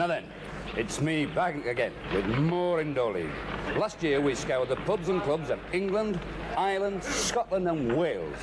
Now then, it's me back again with more Indoor League. Last year we scoured the pubs and clubs of England, Ireland, Scotland and Wales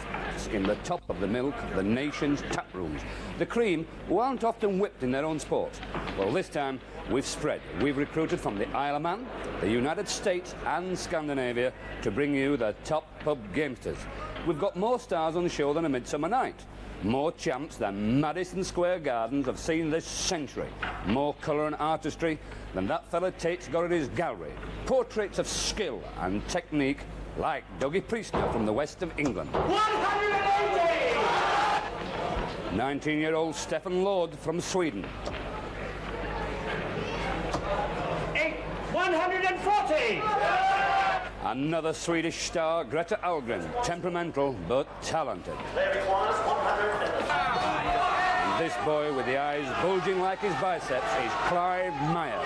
in the top of the milk of the nation's tap rooms. The cream who aren't often whipped in their own sports. Well, this time we've spread. We've recruited from the Isle of Man, the United States and Scandinavia to bring you the top pub gamesters. We've got more stars on the show than a Midsummer Night. More champs than Madison Square Gardens have seen this century. More colour and artistry than that fella Tate's got at his gallery. Portraits of skill and technique like Dougie Priestner from the west of England. 180! 19-year-old Stefan Lord from Sweden. 140! Another Swedish star, Greta Ahlgren, temperamental but talented. And this boy with the eyes bulging like his biceps is Clive Myers.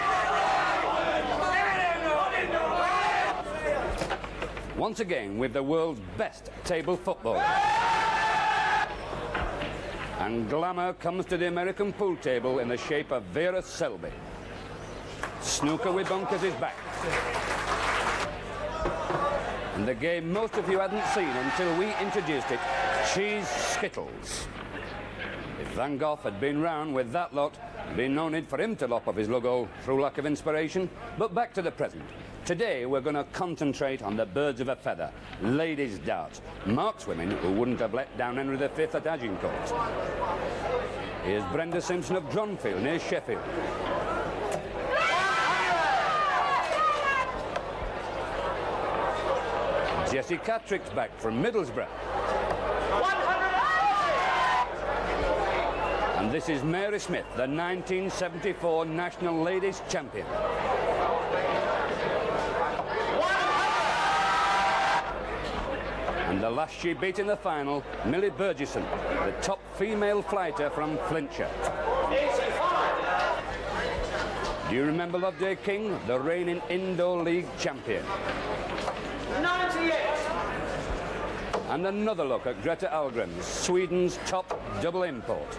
Once again with the world's best table footballer. And glamour comes to the American pool table in the shape of Vera Selby. Snooker with bunkers is back. And the game most of you hadn't seen until we introduced it, Cheese Skittles. If Van Gogh had been round with that lot, it'd been no need for him to lop off his logo through lack of inspiration. But back to the present. Today we're going to concentrate on the birds of a feather, ladies' darts, markswomen who wouldn't have let down Henry V at Agincourt. Here's Brenda Simpson of Dronfield near Sheffield. Jessie Catrick's back from Middlesbrough. 100! And this is Mary Smith, the 1974 National Ladies Champion. 100! And the last she beat in the final, Millie Burgesson, the top female fighter from Flintshire. 85! Do you remember Loveday King, the reigning Indoor League champion? 98! And another look at Greta Ahlgren, Sweden's top double import.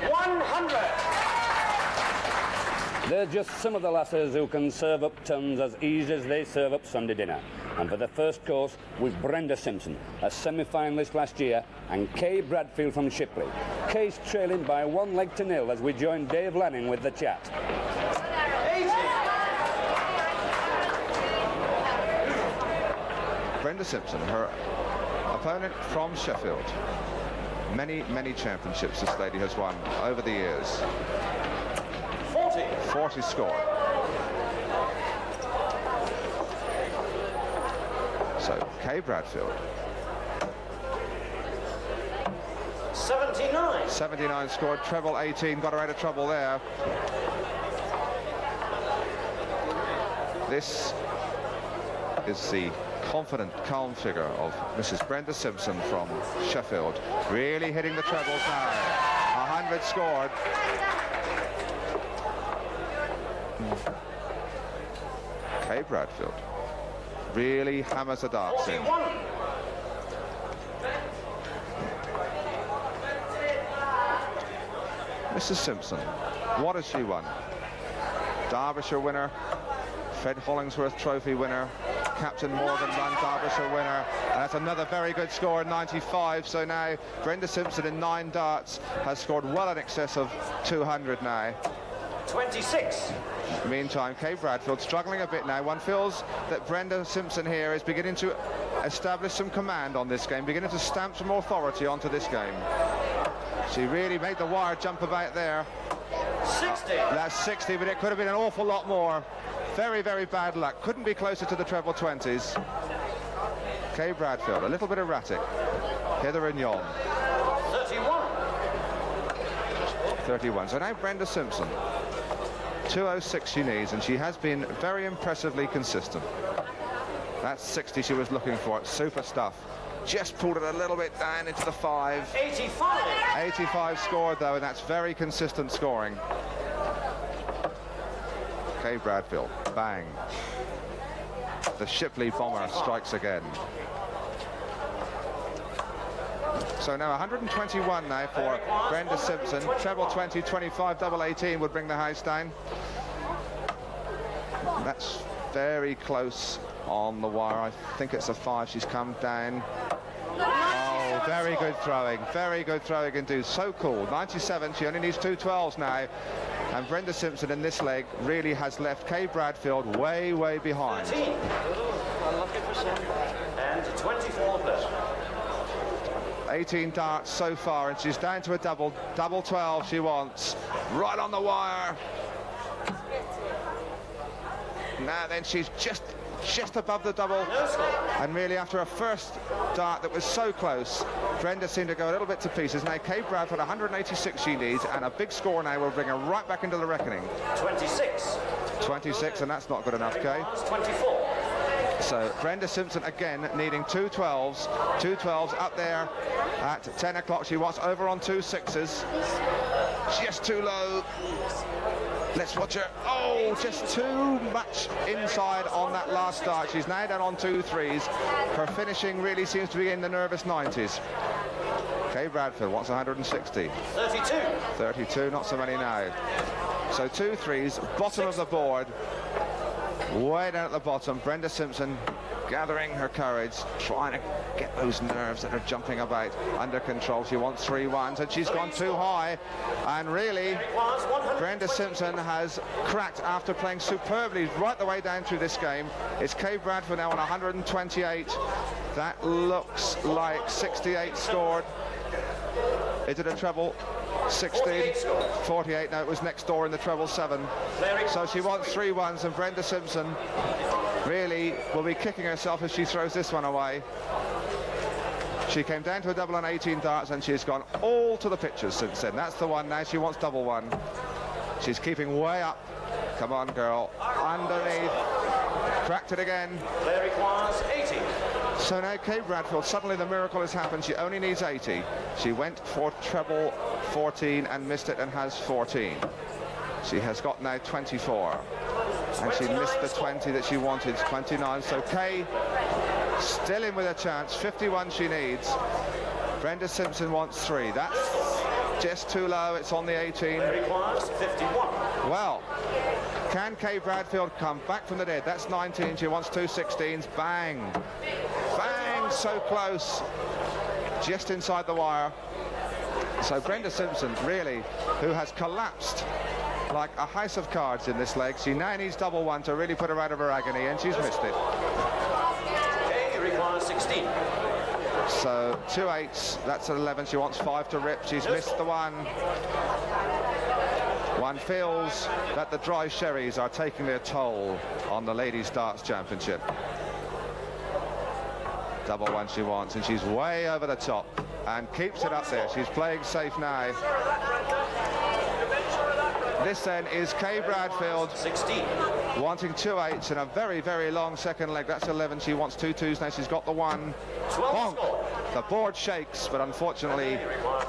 100! They're just some of the lasses who can serve up tons as easy as they serve up Sunday dinner. And for the first course was Brenda Simpson, a semi-finalist last year, and Kay Bradfield from Shipley. Kay's trailing by 1-0 as we join Dave Lanning with the chat. 80! Brenda Simpson, her opponent from Sheffield. Many, many championships this lady has won over the years. 40! 40 score. So, Kay Bradfield. 79! 79 scored, treble 18, got her out of trouble there. This is the confident, calm figure of Mrs. Brenda Simpson from Sheffield. Really hitting the trebles now. 100 scored. Kay Bradfield really hammers the darts in. 41! Mrs. Simpson, what has she won? Derbyshire winner, Fred Hollingsworth Trophy winner, Captain Morgan Run Derbyshire winner, and that's another very good score in 95. So now Brenda Simpson in 9 darts has scored well in excess of 200 now. 26! Meantime, Kay Bradfield struggling a bit now. One feels that Brenda Simpson here is beginning to establish some command on this game, beginning to stamp some authority onto this game. She really made the wire jump about there. 60! That's 60, but it could have been an awful lot more. Very, very bad luck. Couldn't be closer to the treble 20s. Kay Bradfield, a little bit erratic. Hither and yon. 31! 31. So now Brenda Simpson. 206 she needs, and she has been very impressively consistent. That's 60 she was looking for. Super stuff. Just pulled it a little bit down into the 5. 85! 85 scored though, and that's very consistent scoring. Kay Bradfield, bang. The Shipley bomber strikes again. So now 121 now for Brenda Simpson. Treble 20, 25, double 18 would bring the house down. That's very close on the wire. I think it's a 5. She's come down. Oh, very good throwing indeed. So cool. 97, she only needs 2 12s now. And Brenda Simpson in this leg really has left Kay Bradfield way, way behind. 13. And 24 left. 18 darts so far, and she's down to a double 12 she wants. Right on the wire. Now then, she's just above the double, and really after a first dart that was so close, Brenda seemed to go a little bit to pieces. Now Kay Bradford, 186 she needs, and a big score now will bring her right back into the reckoning. 26, and that's not good enough, Kay. 24. So Brenda Simpson again needing 2 12s up there at 10 o'clock. She wants over on 2 6s. Just too low. Let's watch her. Oh, just too much inside on that last start. She's now down on 2 3s. Her finishing really seems to be in the nervous 90s. Kay Bradford wants 160. 32, not so many now. So 2 3s, bottom of the board. Way down at the bottom, Brenda Simpson gathering her courage, trying to get those nerves that are jumping about under control. She wants 3 1s, and she's gone too high. And really, Brenda Simpson has cracked after playing superbly right the way down through this game. It's Kay Bradford now on 128. That looks like 68 scored. Is it a treble? 16, 48. No, it was next door in the treble 7. So she wants 3 1s, and Brenda Simpson really will be kicking herself if she throws this one away. She came down to a double on 18 darts, and she's gone all to the pitches since then. That's the one now. She wants double 1. She's keeping way up. Come on, girl. Underneath. Cracked it again. Play requires 80. So now Kay Bradfield, suddenly the miracle has happened. She only needs 80. She went for treble 14 and missed it and has 14. She has got now 24. And she missed the 20 that she wanted, 29. So Kay still in with a chance. 51 she needs. Brenda Simpson wants 3. That's just too low. It's on the 18. Play requires 51. Well, can Kay Bradfield come back from the dead? That's 19. She wants 2 16s. Bang. Bang. So close. Just inside the wire. So Brenda Simpson, really, who has collapsed like a house of cards in this leg. She now needs double 1 to really put her out of her agony, and she's missed it. Kay requires 16. So 2 8s. That's an 11. She wants 5 to rip. She's missed the 1. One feels that the dry sherries are taking their toll on the Ladies Darts Championship. Double 1 she wants, and she's way over the top and keeps it up there. She's playing safe now. This then is Kay Bradfield 16. wanting 2 8s in a very, very long second leg. That's 11. She wants 2 2s now. She's got the 1. 12 score. The board shakes, but unfortunately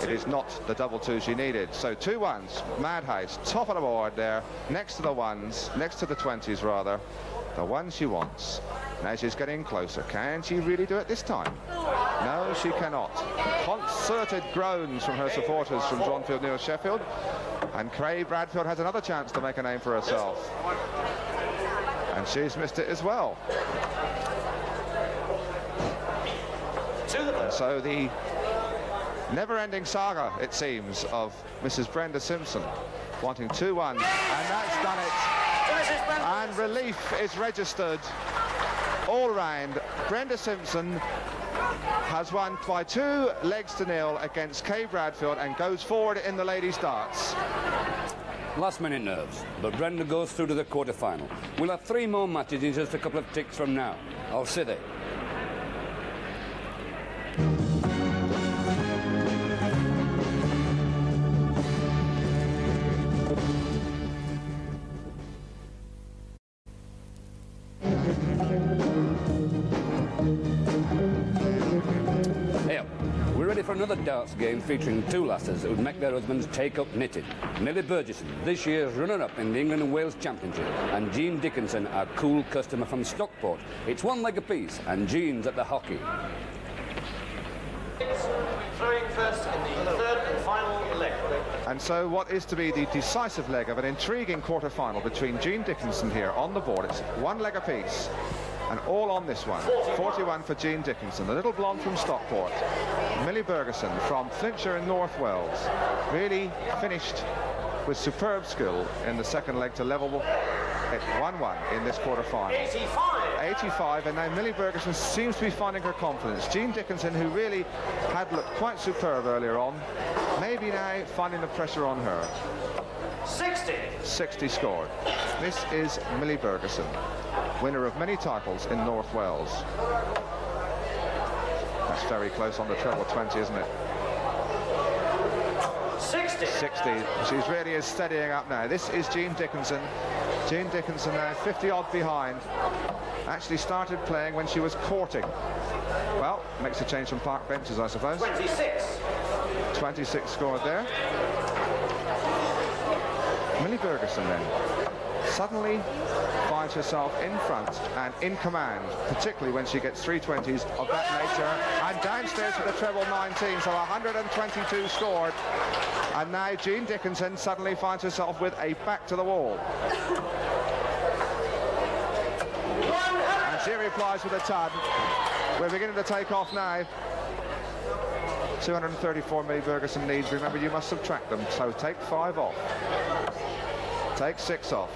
it is not the double 2 she needed. So 2 1s, Madhouse, top of the board there, next to the 1s, next to the 20s rather. The 1 she wants. Now she's getting closer. Can she really do it this time? No, she cannot. Concerted groans from her supporters from Dronfield Neil Sheffield. And Kay Bradfield has another chance to make a name for herself. And she's missed it as well. And so the never-ending saga, it seems, of Mrs. Brenda Simpson wanting 2 1, and that's done it. And relief is registered all round. Brenda Simpson has won by 2 legs to 0 against Kay Bradfield and goes forward in the ladies' darts. Last-minute nerves, but Brenda goes through to the quarter-final. We'll have 3 more matches in just a couple of ticks from now. I'll see there. For another darts game featuring 2 lasses who would make their husbands take up knitting. Millie Burgesson, this year's runner-up in the England and Wales Championship, and Jean Dickinson, our cool customer from Stockport. It's 1 leg apiece, and Jean's at the hockey. Throwing first in the third and final leg. And so what is to be the decisive leg of an intriguing quarter-final between Jean Dickinson here on the board. It's one leg apiece, and all on this one. 41 for Jean Dickinson, the little blonde from Stockport. Millie Bergerson from Flintshire in North Wales really finished with superb skill in the second leg to level at 1-1 in this quarter-final. 85, and now Millie Bergerson seems to be finding her confidence. Jean Dickinson, who really had looked quite superb earlier on, maybe now finding the pressure on her. 60 scored. This is Millie Bergerson, winner of many titles in North Wales. That's very close on the treble 20, isn't it? 60. She's really is steadying up now. This is Jean Dickinson. Jean Dickinson now 50-odd behind. Actually started playing when she was courting. Well, makes a change from park benches, I suppose. 26 scored there. Millie Bergerson then suddenly finds herself in front and in command, particularly when she gets 320s of that nature, and downstairs for the treble 19, so 122 scored. And now Jean Dickinson suddenly finds herself with a back to the wall. And she replies with a ton. We're beginning to take off now. 234 Millie Bergerson needs. Remember, you must subtract them, so take 5 off. Take 6 off.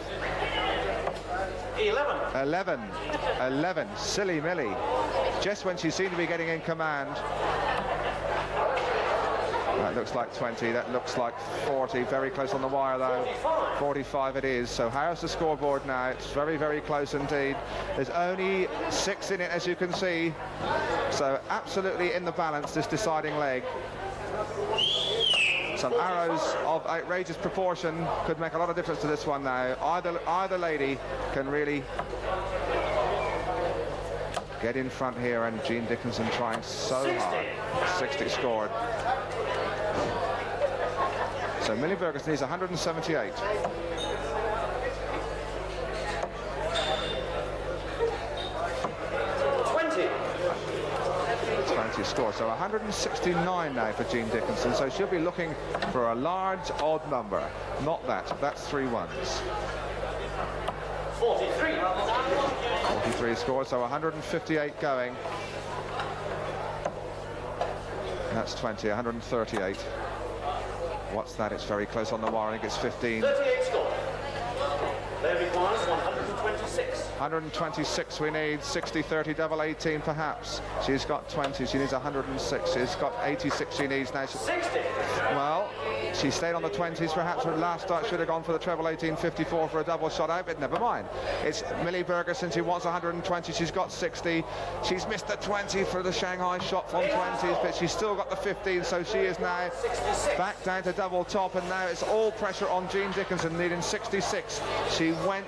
11. Silly Millie. Just when she seemed to be getting in command. That looks like 20, that looks like 40, very close on the wire though. 45 it is, so how's the scoreboard now? It's very, very close indeed. There's only 6 in it, as you can see. So absolutely in the balance, this deciding leg. Some arrows of outrageous proportion could make a lot of difference to this one now. Either lady can really get in front here, and Jean Dickinson trying so hard. 60 scored. So Millie Bergerson needs 178. 20 scored, so 169 now for Jean Dickinson, so she'll be looking for a large odd number. Not that, that's 3 ones. 43 scored, so 158 going. That's 20, 138. What's that? It's very close on the wire. I think it's 15. 38 scored. There requires 126. 126 we need. 60, 30, double 18 perhaps. She's got 20. She needs 106. She's got 86 she needs now. 60. Well, she stayed on the 20s. Perhaps her last start should have gone for the treble 18, 54 for a double shot out, but never mind. It's Millie Bergerson. She wants 120. She's got 60. She's missed the 20 for the Shanghai shot from 20s, but she's still got the 15, so she is now 66. back down to double top, and now it's all pressure on Jean Dickinson, needing 66. She went.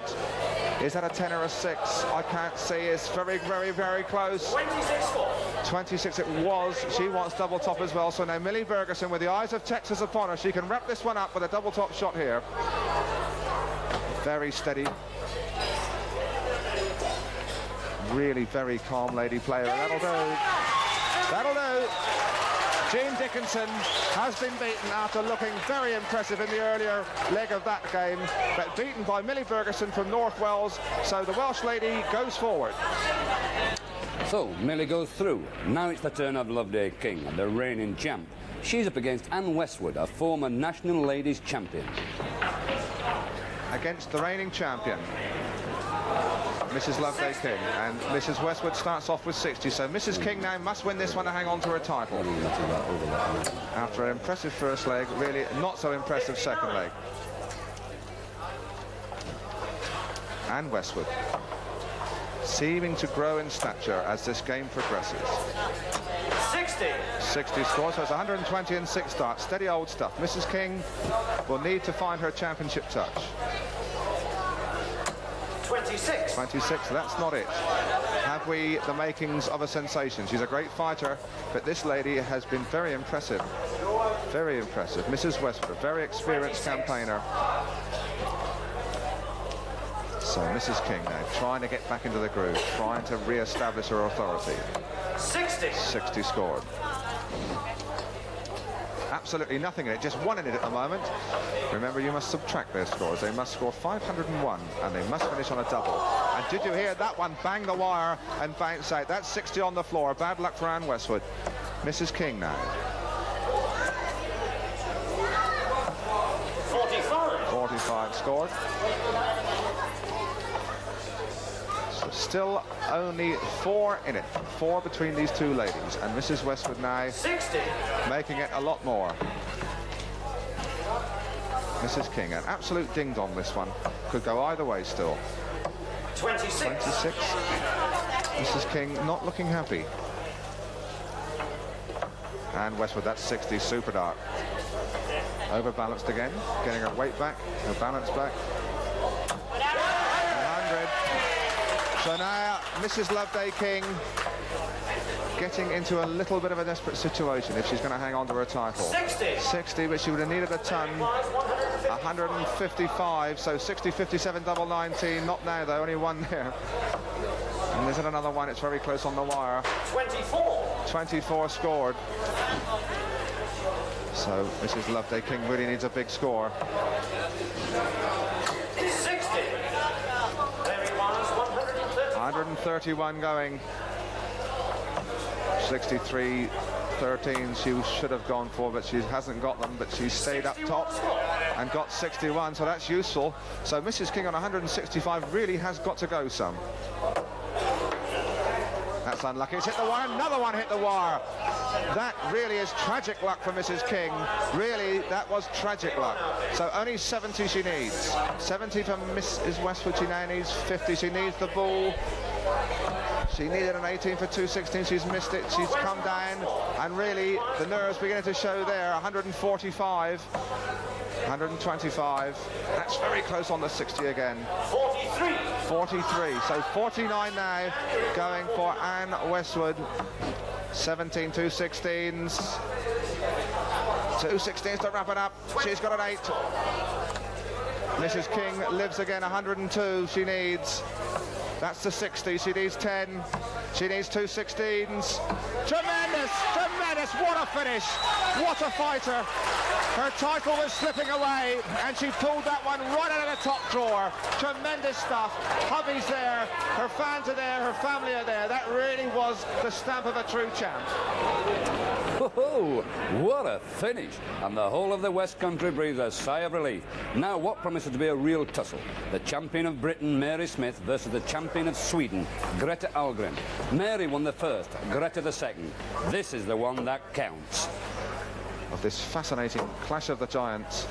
Is that a 10 or a 6? I can't see. It's very, very, very close. 26 scored. 26 it was. She wants double top as well. So now Millie Bergerson, with the eyes of Texas upon her, she can wrap this one up with a double top shot here. Very steady. Really very calm lady player. That'll do. That'll do. Jean Dickinson has been beaten after looking very impressive in the earlier leg of that game, but beaten by Millie Bergerson from North Wales, so the Welsh lady goes forward. So Millie goes through. Now it's the turn of Loveday King, the reigning champ. She's up against Anne Westwood, a former national ladies champion. Against the reigning champion, Mrs. Loveday King, and Mrs. Westwood starts off with 60, so Mrs. King now must win this one to hang on to her title. After an impressive first leg, really not so impressive second leg. And Westwood seeming to grow in stature as this game progresses. 60 scores, so it's 120 in 6 starts. Steady old stuff. Mrs. King will need to find her championship touch. 26, that's not it. Have we the makings of a sensation? She's a great fighter, but this lady has been very impressive. Very impressive. Mrs. Westwood, a very experienced campaigner. So Mrs. King now trying to get back into the groove, trying to re-establish her authority. 60 scored. absolutely nothing in it, just 1 in it at the moment. Remember, you must subtract their scores. They must score 501 and they must finish on a double. And did you hear that one bang the wire and bounce out? That's 60 on the floor. Bad luck for Anne Westwood. Mrs. King now. 45 scored. So still only 4 in it. 4 between these two ladies. And Mrs. Westwood now 60. making it a lot more. Mrs. King, an absolute ding-dong this one. Could go either way still. 26. 26. Mrs. King not looking happy. And Westwood, that's 60, super dark. Overbalanced again, getting her weight back, her balance back. 100. So now Mrs. Loveday King getting into a little bit of a desperate situation if she's going to hang on to her title. 60. 60, but she would have needed a ton. 155, so 60, 57, double 19. Not now though, only 1 there. And there's another one, it's very close on the wire. 24. 24 scored. So Mrs. Loveday King really needs a big score. 60. There he was, 131 going. 63-13 she should have gone for, but she hasn't got them, but she stayed up top and got 61, so that's useful. So Mrs. King on 165 really has got to go some. That's unlucky. It's hit the wire. Another one hit the wire. That really is tragic luck for Mrs. King. Really, that was tragic luck. So only 70 she needs. 70 for Mrs. Westwood. She now needs 50. She needs the ball. She needed an 18 for 216. She's missed it. She's come down. And really, the nerves beginning to show there. 145. 125. That's very close on the 60 again. 43. 43. So 49 now going for Anne Westwood. 17 216s. 216s to wrap it up. She's got an 8. Mrs. King lives again. 102 she needs. That's the 60. She needs 10. She needs 216s. Tremendous! Tremendous! What a finish! What a fighter! Her title was slipping away, and she pulled that one right out of the top drawer. Tremendous stuff. Hubby's there, her fans are there, her family are there. That really was the stamp of a true champ. Oh, what a finish! And the whole of the West Country breathes a sigh of relief. Now what promises to be a real tussle? The champion of Britain, Mary Smith, versus the champion of Sweden, Greta Ahlgren. Mary won the first, Greta the second. This is the one that counts. Of this fascinating Clash of the Giants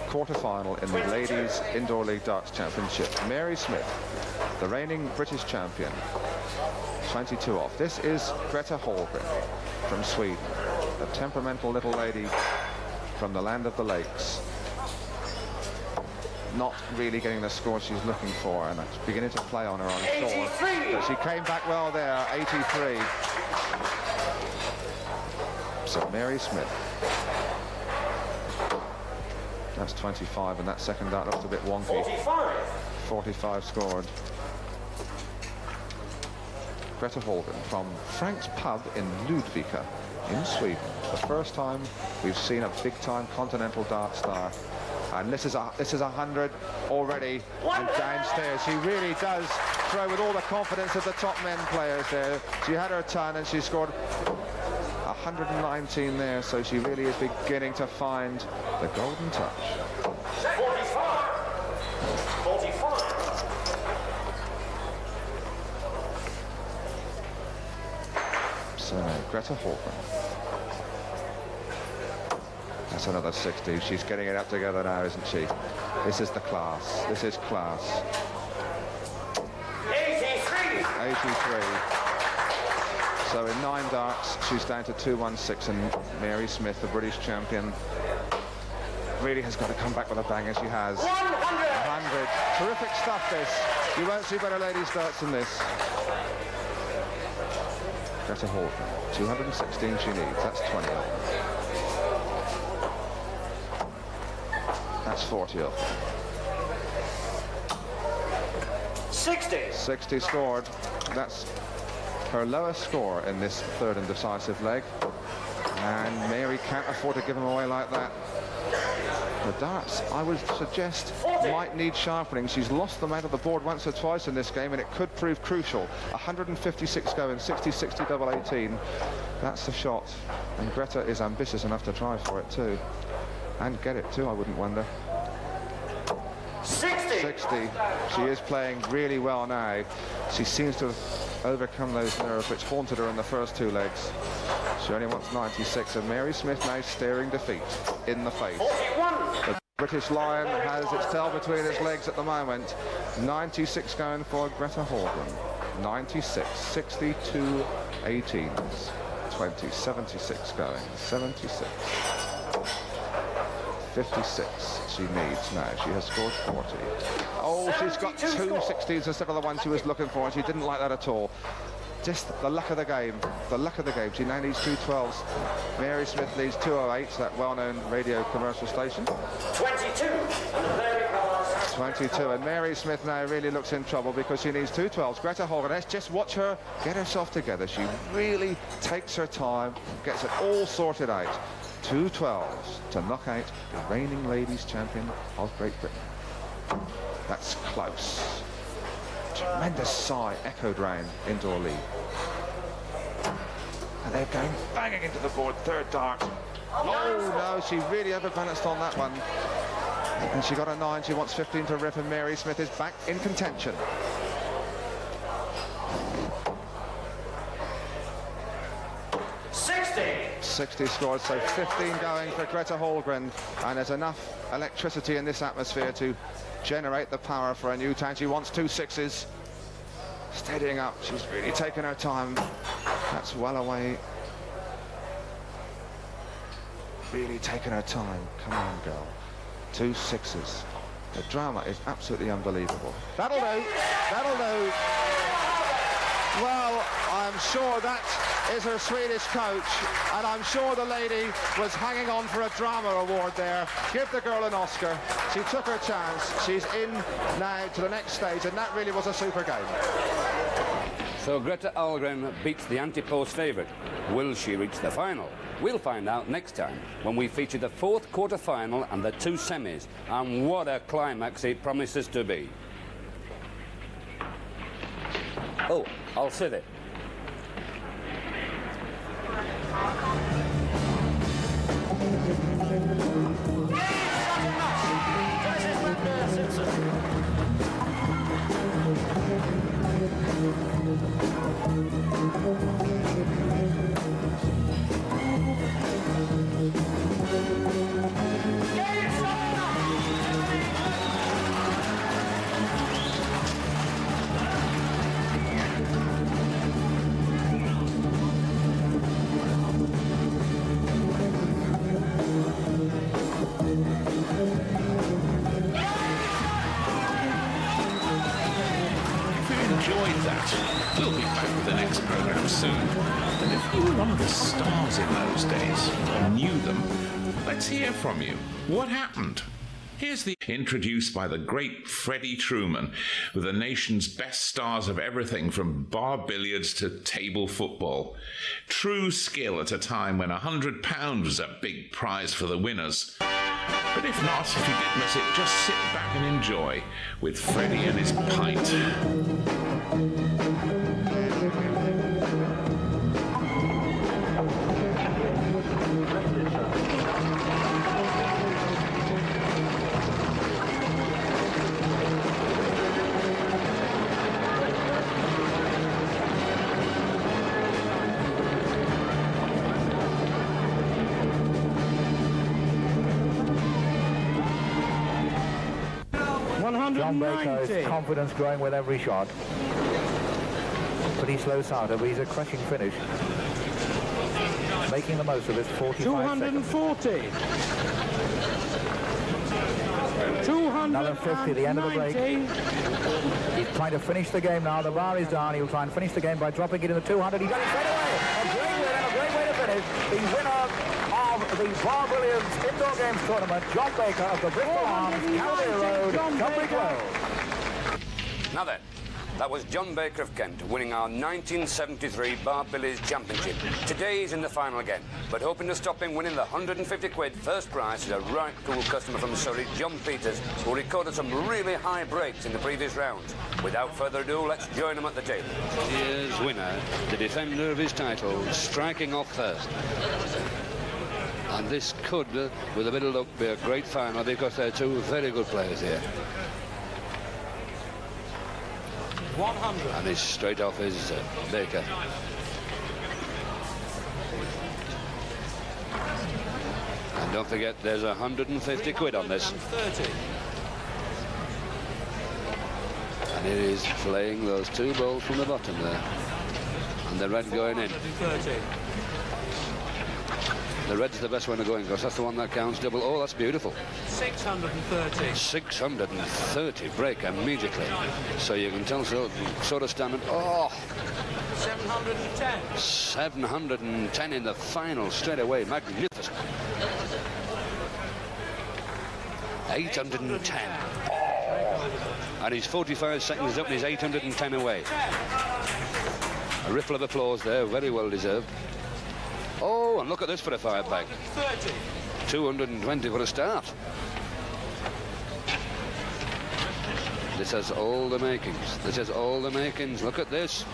quarter-final in the Ladies Indoor League Darts Championship. Mary Smith, the reigning British champion, 22 off. This is Greta Ahlgren from Sweden, a temperamental little lady from the land of the lakes. Not really getting the score she's looking for, and it's beginning to play on her, I'm sure. But she came back well there, 83. So Mary Smith. That's 25, and that second dart looks a bit wonky. 45. 45 scored. Greta Ahlgren from Frank's Pub in Ludvika in Sweden. The first time we've seen a big-time continental dart star. And this is a 100 already, and downstairs she really does throw with all the confidence of the top men players there. She had her ton and she scored 119 there, so she really is beginning to find the golden touch. 45. 45. So Greta Ahlgren. That's another 60. She's getting it up together now, isn't she? This is the class. This is class. 83. 83. So in 9 darts, she's down to 216, and Mary Smith, the British champion, really has got to come back with a bang, as she has. 100. Terrific stuff, this. You won't see better ladies' darts than this. Greta Ahlgren, 216 she needs. That's 20 off. That's 40 off. 60. 60 scored. That's her lowest score in this third and decisive leg. And Mary can't afford to give them away like that. The darts, I would suggest, might need sharpening. She's lost them out of the board once or twice in this game, and it could prove crucial. 156 going, 60-60 double 18. That's the shot. And Greta is ambitious enough to try for it too. And get it too, I wouldn't wonder. 60. She is playing really well now. She seems to have overcome those nerves which haunted her in the first two legs. She only wants 96, and Mary Smith now staring defeat in the face. 41. The British Lion has its tail between its legs at the moment. 96 going for Greta Hallgren. 96, 62, 18, 20, 76 going, 76. 56 she needs now. She has scored 40. Oh, she's got two 60s instead of the one she was looking for, and she didn't like that at all. Just the luck of the game. The luck of the game. She now needs two 12s. Mary Smith needs 208, that well-known radio commercial station. 22. 22, and Mary Smith now really looks in trouble because she needs two 12s. Greta Hallgren, let's just watch her get herself together. She really takes her time, gets it all sorted out. Two 12s to knock out the reigning ladies champion of Great Britain. That's close. Tremendous sigh echoed round Indoor League. And they're going banging into the board, third dart. Oh no, she really overbalanced on that one. And she got a 9, she wants 15 to rip, and Mary Smith is back in contention. 60 scored, so 15 going for Greta Hallgren, and there's enough electricity in this atmosphere to generate the power for a new town. She wants two 6s. Steadying up, she's really taken her time. That's well away. Really taking her time. Come on, girl. Two 6s. The drama is absolutely unbelievable. That'll do. That'll do. Well, I'm sure that is her Swedish coach, and I'm sure the lady was hanging on for a drama award there. Give the girl an Oscar. She took her chance. She's in now to the next stage, and that really was a super game. So Greta Hallgren beats the anti-post favourite. Will she reach the final? We'll find out next time when we feature the fourth quarter-final and the two semis. And what a climax it promises to be. Oh, I'll sit it. We'll be back with the next programme soon. And if you were one of the stars in those days, or knew them, let's hear from you. What happened? Here's the introduced by the great Freddie Truman, with the nation's best stars of everything from bar billiards to table football. True skill at a time when £100 was a big prize for the winners. But if not, if you did miss it, just sit back and enjoy with Freddie and his pint. John Baker, his confidence growing with every shot. Pretty slow starter, but he's a crushing finish. Making the most of this 45 240. seconds. 250, the end of the break. He's trying to finish the game now. The bar is down. He'll try and finish the game by dropping it in the 200. He got it straight away. A great way to finish. The winner of the Bar Billiards Indoor Games Tournament, John Baker of the Bristol Arms, Cavalier Road, Tunbridge Wells. Now then, That was John Baker of Kent winning our 1973 Bar Billies Championship. Today he's in the final again, but hoping to stop him winning the 150 quid first prize is a right cool customer from Surrey, John Peters, who recorded some really high breaks in the previous rounds. Without further ado, let's join him at the table. Here's winner, the defender of his title, striking off first. And this could, with a bit of luck, be a great final because they're two very good players here. 100. And he's straight off is Baker. And don't forget, there's 150 quid on this. 30. And it is playing those two balls from the bottom there. And the red going in. 430. The red's the best one to go in because that's the one that counts double. Oh, that's beautiful. 630. 630 break immediately. So you can tell sort of standing. Oh, 710. 710 in the final straight away. Magnificent. 810. Oh. And he's 45 seconds up and he's 810 away. A ripple of applause there, very well deserved. Oh, and look at this for a five bag. 220 for a start. This has all the makings. This has all the makings. Look at this.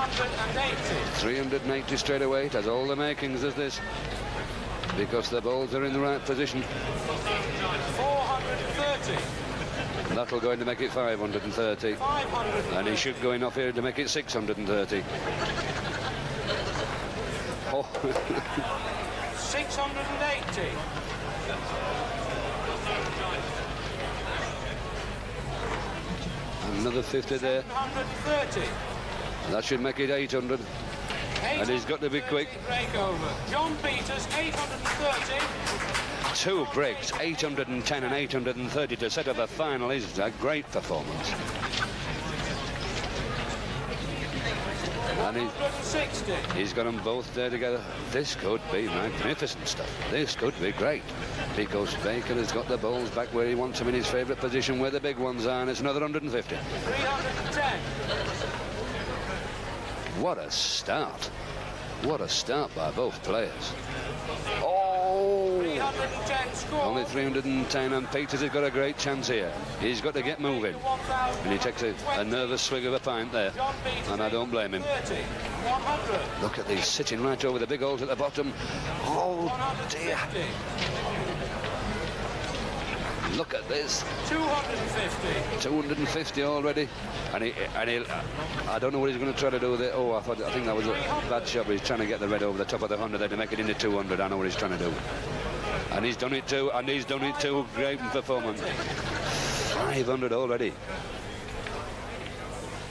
380. 380 straight away. It has all the makings as this. Because the balls are in the right position. 430. That'll go in to make it 530. 500. And he should go in off here to make it 630. Oh. 680. Another 50 there. 730. That should make it 800. And he's got to be quick. Break over. John Peters, 830. Two breaks, 810 and 830 to set up a final is a great performance. And 160. he's got them both there together. This could be magnificent stuff. This could be great. Because Baker has got the balls back where he wants them in his favourite position, where the big ones are, and it's another 150. 310. What a start. What a start by both players. Oh! 310 score. Only 310, and Peters has got a great chance here. He's got to get moving. And he takes a nervous swig of a pint there. And I don't blame him. 30. 100. Look at these sitting right over the big holes at the bottom. Oh, dear. 150. Look at this. 250. 250 already. And he I don't know what he's going to try to do with it. Oh, I think that was a bad shot, but he's trying to get the red over the top of the 100 there to make it into 200. I know what he's trying to do. And he's done it too, and he's done it too. Great performance. 500 already.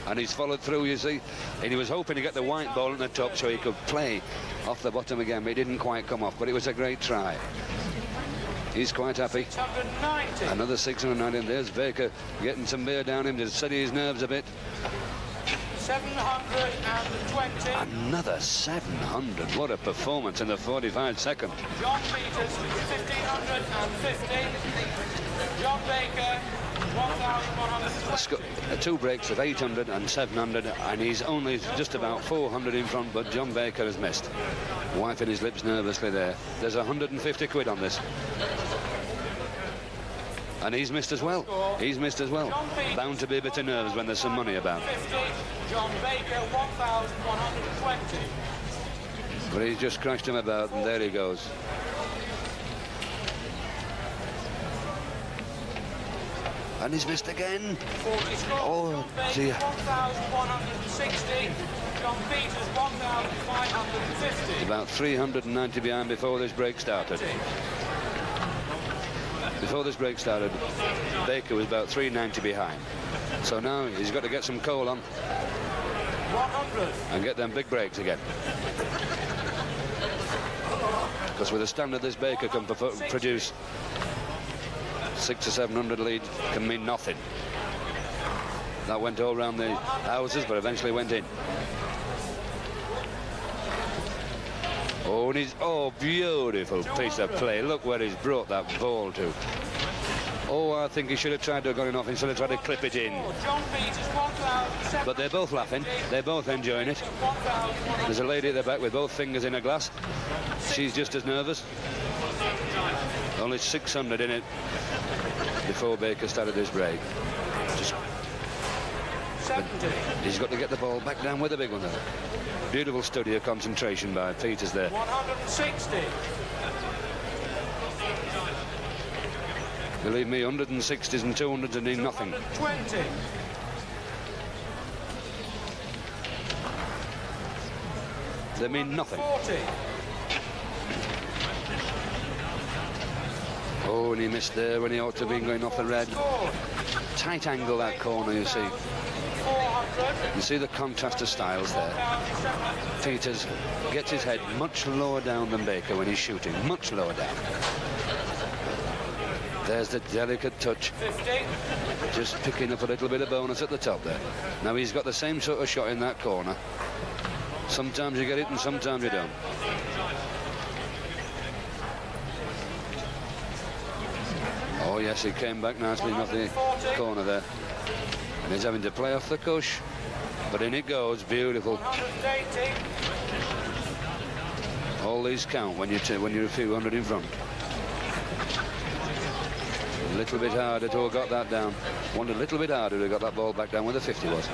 And he's followed through, you see. And he was hoping to get the white ball at the top so he could play off the bottom again, but it didn't quite come off, but it was a great try. He's quite happy. 690. Another 690. There's Baker getting some beer down him to steady his nerves a bit. 720. Another 700. What a performance in the 45 seconds. John Peters, 1550. John Baker, 1120. Two breaks of 800 and 700, and he's only just about 400 in front, but John Baker has missed. Wiping his lips nervously there. There's 150 quid on this. And he's missed as well. He's missed as well. Bound to be a bit of nerves when there's some money about. 50. John Baker, 1120. But he's just crashed him about, and there he goes. And he's missed again. 40 score. Oh, John Baker, dear. 1160. John Peters, 1550. About 390 behind before this break started. Before this break started, Baker was about 390 behind. So now he's got to get some coal on 100. and get them big breaks again. Because with a standard this Baker can produce, 600 or 700 lead can mean nothing. That went all round the houses, but eventually went in. Oh, and he's, oh, beautiful piece of play. Look where he's brought that ball to. Oh, I think he should have tried to have got it off instead of trying to clip it in. John Peters, 1,700. But they're both laughing. They're both enjoying it. 1,100. There's a lady at the back with both fingers in a glass. She's just as nervous. Only 600 in it before Baker started his break. Just 70. He's got to get the ball back down with the big one there. Beautiful study of concentration by Peters there. 160. Believe me, 160s and 200s mean nothing. 120. They mean nothing. 40. Oh, and he missed there when he ought to have been going off the red. Scored. Tight angle, that corner, you see. 400. You see the contrast of styles there. 1,700. Peters gets his head much lower down than Baker when he's shooting, much lower down. There's the delicate touch, 50. just picking up a little bit of bonus at the top there. Now he's got the same sort of shot in that corner. Sometimes you get it and sometimes you don't. Oh yes, he came back nicely off the corner there. And he's having to play off the cush. But in it goes, beautiful. 180. All these count when you're a few hundred in front. A little bit harder to have got that down. Wanted a little bit harder to have got that ball back down where the 50 was.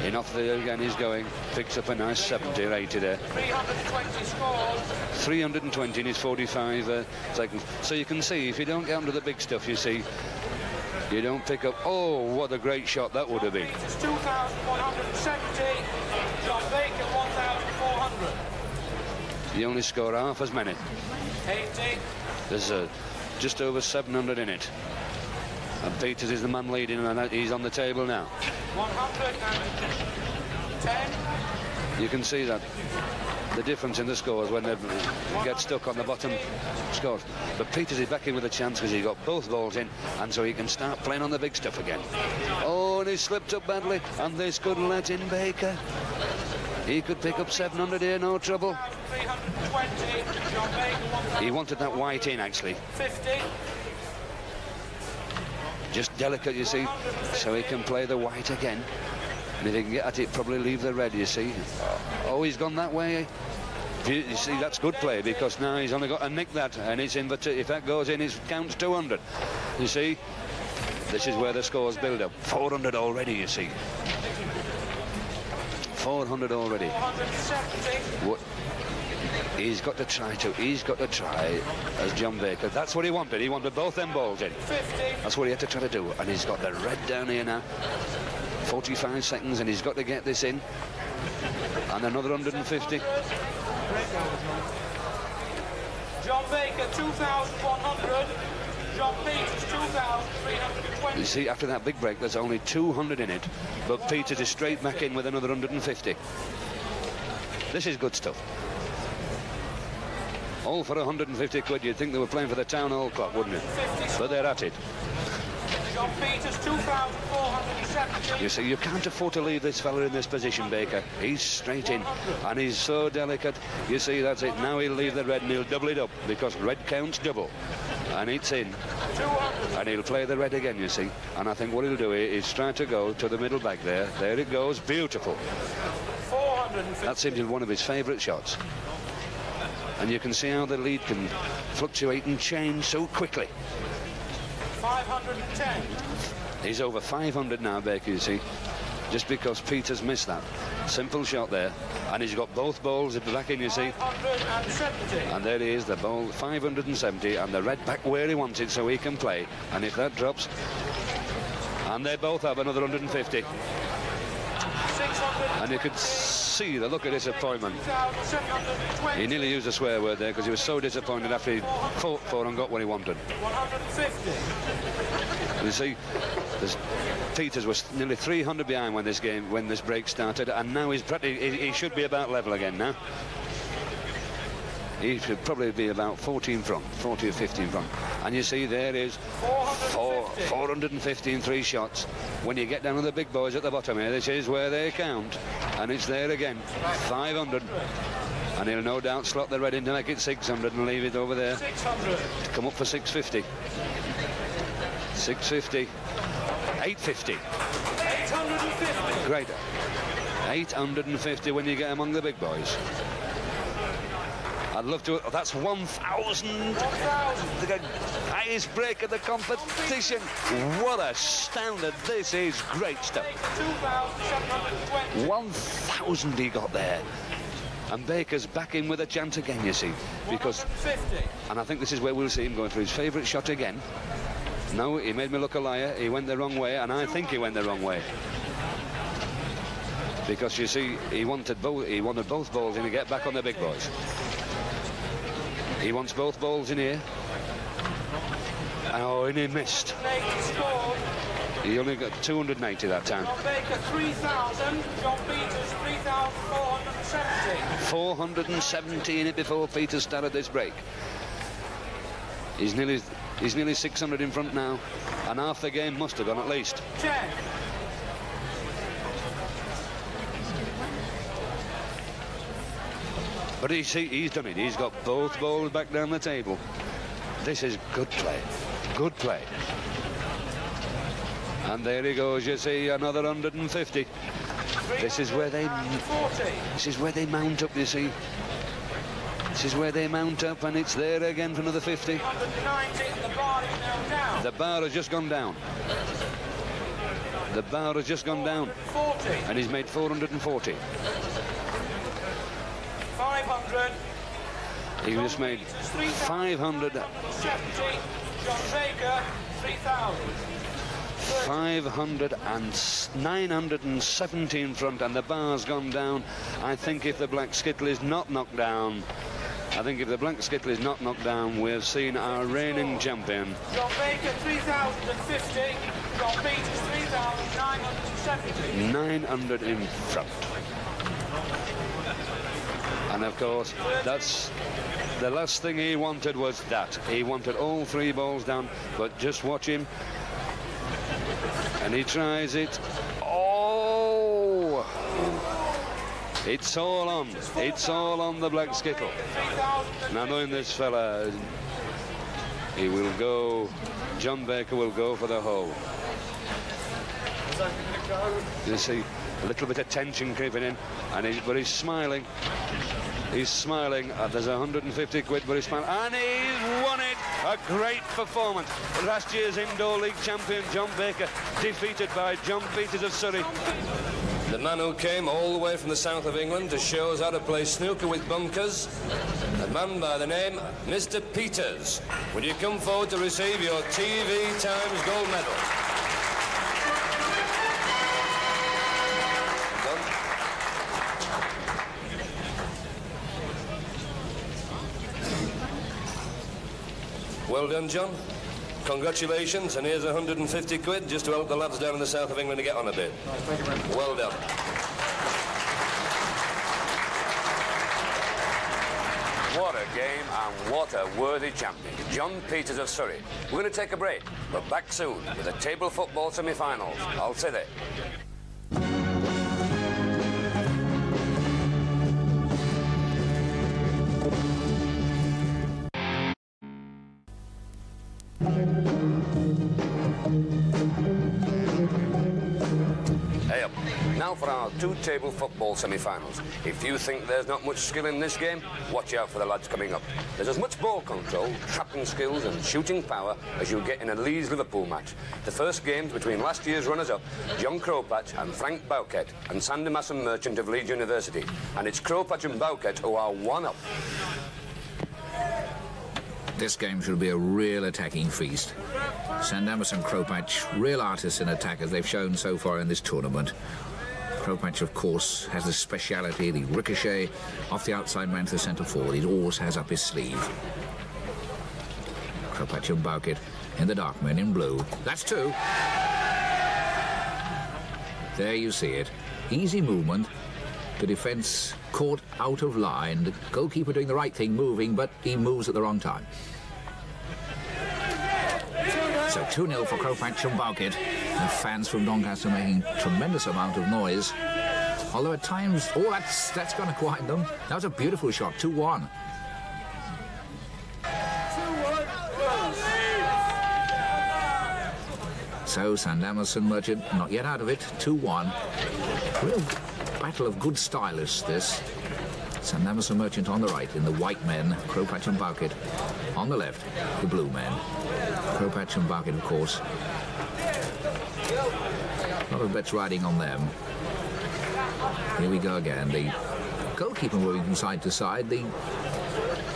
In off there again he's going. Picks up a nice 70 or 80 there. 320 scored. 320 in his 45 seconds. So you can see, if you don't get onto the big stuff, you see, you don't pick up. Oh, what a great shot that would have been. Peters, 2,170. John Baker, 1,400. You only score half as many. 80. There's just over 700 in it. And Peters is the man leading, and he's on the table now. 110. You can see that. The difference in the scores when they get stuck on the bottom scores. But Peters is back in with a chance because he got both balls in, and so he can start playing on the big stuff again. Oh, and he slipped up badly, and this could let in Baker. He could pick up 700 here, no trouble. 320. John Baker, He wanted that white in, actually. 150. Just delicate, you see, so he can play the white again. And if he can get at it, probably leave the red, you see. Oh, he's gone that way. You see, that's good play, because now he's only got to nick that, and it's in. But if that goes in, it counts 200. You see, this is where the scores build up. 400 already, you see. 400 already. 470. What? He's got to try as John Baker. That's what he wanted. He wanted both them balls in. 50. That's what he had to try to do. And he's got the red down here now. 45 seconds, and he's got to get this in. And another 150. John Baker, 2,100. John Peters, 2,320. You see, after that big break, there's only 200 in it. But Peters is straight back in with another 150. This is good stuff. All for 150 quid. You'd think they were playing for the Town Hall Clock, wouldn't it? But they're at it. John Peters, 2,470. You see, you can't afford to leave this fella in this position, Baker. He's straight in, and he's so delicate. You see, that's it. Now he'll leave the red, and he'll double it up, because red counts double. And it's in. 200. And he'll play the red again, you see. And I think what he'll do is try to go to the middle back there. There it goes. Beautiful. 450. That seems to be one of his favourite shots. And you can see how the lead can fluctuate and change so quickly. 510. He's over 500 now, Baker, you see, just because Peters missed that. Simple shot there. And he's got both balls back in, you see. 570. And there he is, the ball, 570, and the red back where he wants it so he can play. And if that drops, and they both have another 150. 600. And you could see the look of disappointment. 2,720. He nearly used a swear word there because he was so disappointed after he fought for and got what he wanted. 150. And you see, Peters was nearly 300 behind when this break started, and now he's he should be about level again now. He should probably be about 40 or 50 in front. And you see there is 450 in 3 shots. When you get down to the big boys at the bottom here, this is where they count. And it's there again, 500. And he'll no doubt slot the red in to make it 600 and leave it over there. 600. To come up for 650. 650. 850. 850. Great. 850 when you get among the big boys. I'd love to. That's 1,000. 1,000. The highest break of the competition. What a standard. This is great stuff. 2,720. 1,000 he got there. And Baker's back in with a chance again, you see. Because, 150. and I think this is where we'll see him going for his favourite shot again. No, he made me look a liar. He went the wrong way, and I think he went the wrong way. Because you see, he wanted both balls in to get back on the big boys. He wants both balls in here. Oh, and he missed. 80 scored. He only got 290 that time. John Baker 3,000. John Peters 3,470. 470 in it before Peters started this break. He's nearly 600 in front now, and half the game must have gone at least. 10. But he's done it. He's got both balls back down the table. This is good play. Good play. And there he goes, you see, another 150. This is where they mount up, you see. This is where they mount up, and it's there again for another 50. 190, and the bar is now down. The bar has just gone down. The bar has just gone down. 40. And he's made 440. 500. He just made 500. 70. John Baker 3,000. 500 and 970 in front, and the bar's gone down. I think if the Black Skittle is not knocked down, we've seen our reigning champion. John Baker 3,050. John Peters 3,970. 900 in front. And of course, that's the last thing he wanted was that. He wanted all three balls down, but just watch him. And he tries it. Oh! It's all on. It's all on the Black Skittle. Now, knowing this fella, he will go. John Baker will go for the hole. You see a little bit of tension creeping in, but he's smiling. He's smiling. There's 150 quid, but he's smiling. And he's won it. A great performance. Last year's Indoor League champion, John Baker, defeated by John Peters of Surrey. The man who came all the way from the south of England to show us how to play snooker with bunkers, a man by the name Mr. Peters. Would you come forward to receive your TV Times gold medal? Well done, John. Congratulations, and here's 150 quid just to help the lads down in the south of England to get on a bit. Thank you very much. Well done. What a game and what a worthy champion. John Peters of Surrey. We're going to take a break, but back soon with the table football semi-finals. I'll see there. Hey up. Now for our two table football semi-finals. If you think there's not much skill in this game, watch out for the lads coming up. There's as much ball control, trapping skills and shooting power as you get in a Leeds-Liverpool match. The first game's between last year's runners-up, John Crowpatch and Frank Bowkett, and Sandy Masson Merchant of Leeds University. And it's Crowpatch and Bowkett who are one up. This game should be a real attacking feast. Sandamas and Crowpatch, real artists in attack as they've shown so far in this tournament. Crowpatch, of course, has the speciality, the ricochet off the outside man to the centre forward. He always has up his sleeve. Crowpatch and Bowkett in the dark, men in blue. That's two. There you see it. Easy movement. The defence caught out of line. The goalkeeper doing the right thing, moving, but he moves at the wrong time. So 2-0 for Crowpatch and Bowkett. The fans from Doncaster making a tremendous amount of noise. Although at times, oh, that's going to quiet them. That was a beautiful shot, 2-1. So Sandamas and Merchant not yet out of it. 2-1. Real battle of good stylists, this. Sandamas and Merchant on the right in the white men, Kropatch and Bowkett. On the left, the blue men. Kropatch and Bowkett, of course. A lot of bets riding on them. Here we go again. The goalkeeper moving from side to side. The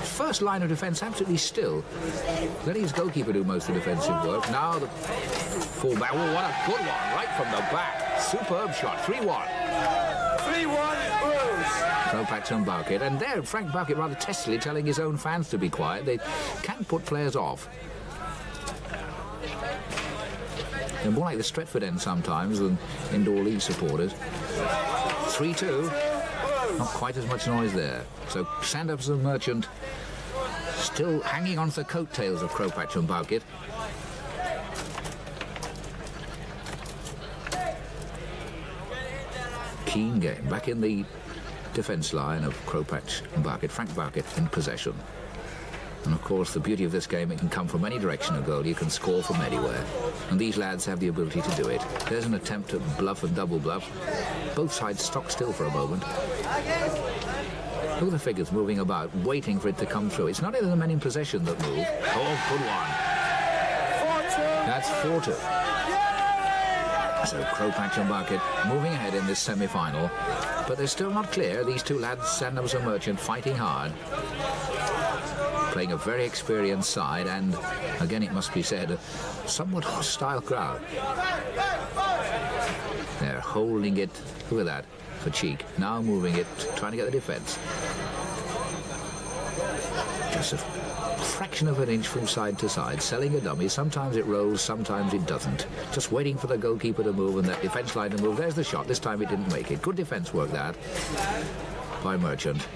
first line of defence absolutely still. Letting his goalkeeper do most of the defensive work. Now the fullback. Oh, what a good one. Right from the back. Superb shot. 3-1. 3-1 Blues. Kropatch and Bowkett. And there, Frank Bowkett rather testily telling his own fans to be quiet. They can put players off. They're more like the Stretford end sometimes than indoor league supporters. 3-2. Not quite as much noise there. So Sandamas and Merchant still hanging on to the coattails of Kropatch and Bowkett. Keen game. Back in the defence line of Kropatch and Bowkett. Frank Bowkett in possession. And of course, the beauty of this game, it can come from any direction of goal. You can score from anywhere. And these lads have the ability to do it. There's an attempt to bluff and double bluff. Both sides stock still for a moment. Look at the figures moving about, waiting for it to come through. It's not even the men in possession that move. Oh, good one. 4-2. That's 4-2. So Kropatch and Bowkett moving ahead in this semi-final. But they're still not clear. These two lads, Sandamas and Merchant, fighting hard. Playing a very experienced side, and again it must be said, a somewhat hostile crowd. They're holding it, look at that, for cheek. Now moving it, trying to get the defence. Just a fraction of an inch from side to side, selling a dummy. Sometimes it rolls, sometimes it doesn't. Just waiting for the goalkeeper to move and that defence line to move. There's the shot. This time it didn't make it. Good defence work, that, by Merchant.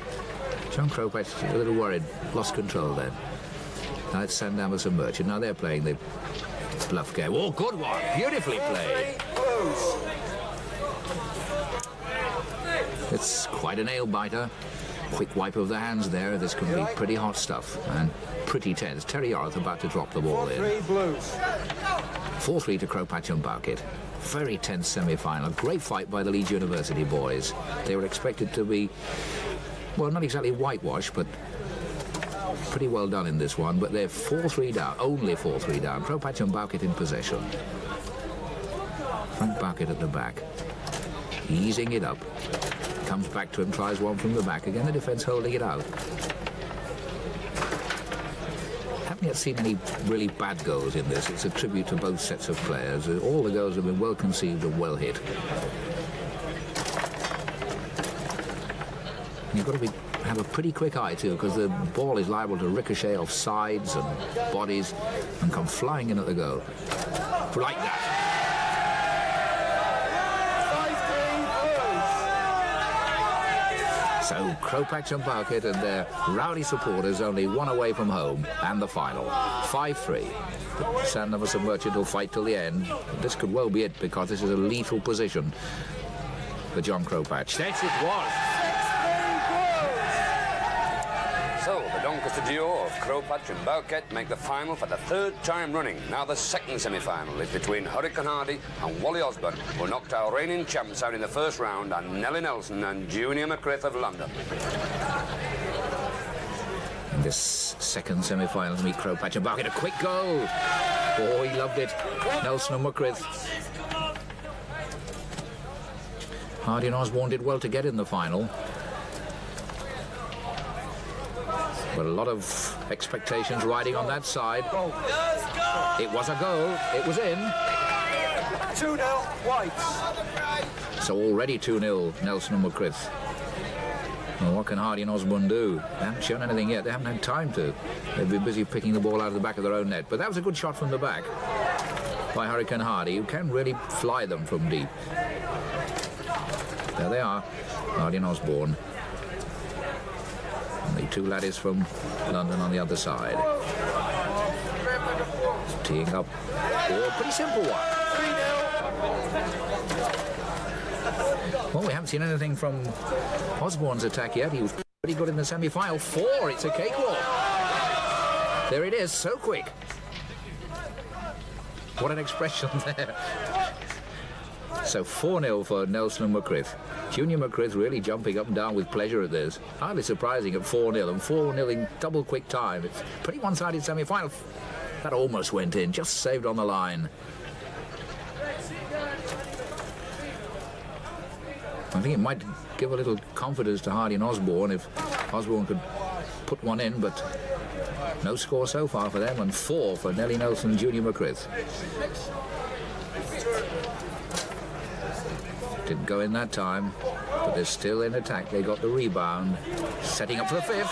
John Kropatch a little worried, lost control then. Now it's Sandamas and Merchant. Now they're playing the bluff game. Oh, good one. Beautifully played. It's quite a nail-biter. Quick wipe of the hands there. This can be pretty hot stuff and pretty tense. Terry Yarth about to drop the ball in. 4-3 Blues. 4-3 to Kropatch and Bowkett. Very tense semi-final. Great fight by the Leeds University boys. They were expected to be, well, not exactly whitewashed, but pretty well done in this one. But they're 4-3 down, only 4-3 down. Kropatch and Bowkett in possession. Frank Bowkett at the back, easing it up. Comes back to him, tries one from the back. Again, the defence holding it out. Haven't yet seen any really bad goals in this. It's a tribute to both sets of players. All the goals have been well conceived and well hit. You've got to have a pretty quick eye too, because the ball is liable to ricochet off sides and bodies and come flying in at the goal. Like that. 5-3 Blues. So Kropatch and Bowkett and their rowdy supporters only one away from home and the final. 5-3. Sandamas and Merchant will fight till the end. This could well be it, because this is a lethal position for John Kropatch. Yes, it was. So, the Doncaster duo of Kropatch and Bowkett make the final for the third time running. Now the second semi-final is between Hurricane Hardy and Wally Osborne, who knocked our reigning champs out in the first round, and Nellie Nelson and Junior McCrith of London. In this second semi-final, meet Kropatch and Bowkett. A quick goal. Oh, he loved it. Nelson and McCrith. Hardy and Osborne did well to get in the final. But a lot of expectations riding on that side. It was a goal. It was in. 2-0 Whites. So already 2-0 Nelson and McCrith. Well, what can Hardy and Osborne do? They haven't shown anything yet. They haven't had time to. They've been busy picking the ball out of the back of their own net. But that was a good shot from the back by Hurricane Hardy, who can really fly them from deep. There they are, Hardy and Osborne. And the two laddies from London on the other side. Teeing up. Oh, a pretty simple one. 3-0. Well, we haven't seen anything from Osborne's attack yet. He was pretty good in the semi-final. 4, it's a cakewalk. There it is, so quick. What an expression there. So 4-0 for Nelson and McCrith. Junior McCrith really jumping up and down with pleasure at this. Hardly surprising at 4-0, and 4-0 in double quick time. It's a pretty one-sided semi-final. That almost went in, just saved on the line. I think it might give a little confidence to Hardy and Osborne if Osborne could put one in, but no score so far for them, and 4 for Nellie Nelson and Junior McCrith. Didn't go in that time, but they're still in attack. They got the rebound, setting up for the 5th.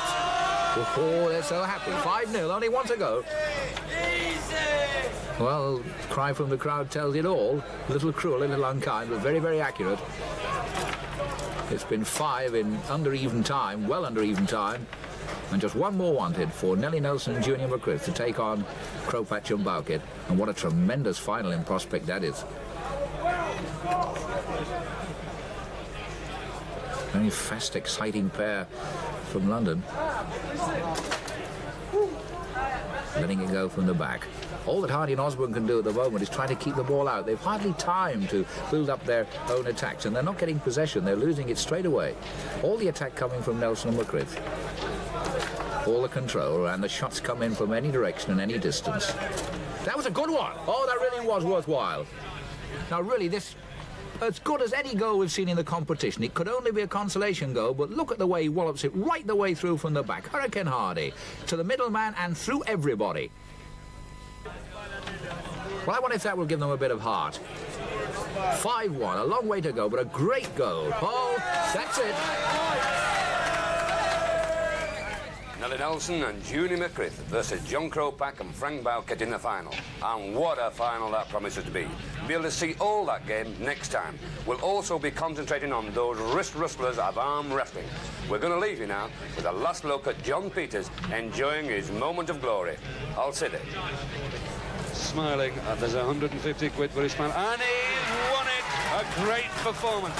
Oh, they're so happy. 5-0, only one to go. Well, cry from the crowd tells it all. A little cruel, a little unkind, but very, very accurate. It's been 5 in under even time, well under even time, and just one more wanted for Nellie Nelson and Junior McCrith to take on Kropatch and Bowkett. And what a tremendous final in prospect that is. Very fast, exciting pair from London. Letting it go from the back. All that Hardy and Osborne can do at the moment is try to keep the ball out. They've hardly time to build up their own attacks, and they're not getting possession. They're losing it straight away. All the attack coming from Nelson and McCrith. All the control, and the shots come in from any direction and any distance. That was a good one. Oh, that really was worthwhile. Now, really, this... as good as any goal we've seen in the competition. It could only be a consolation goal, but look at the way he wallops it right the way through from the back. Hurricane Hardy to the middleman and through everybody. Well, I wonder if that will give them a bit of heart. 5-1, a long way to go, but a great goal. Oh, that's it. Nellie Nelson and Junior McCrith versus John Kropatch and Frank Bowkett in the final. And what a final that promises to be. Be able to see all that game next time. We'll also be concentrating on those wrist rustlers of arm wrestling. We're going to leave you now with a last look at John Peters enjoying his moment of glory. I'll sit it. Smiling, and there's 150 quid for his man, and he's won it! A great performance.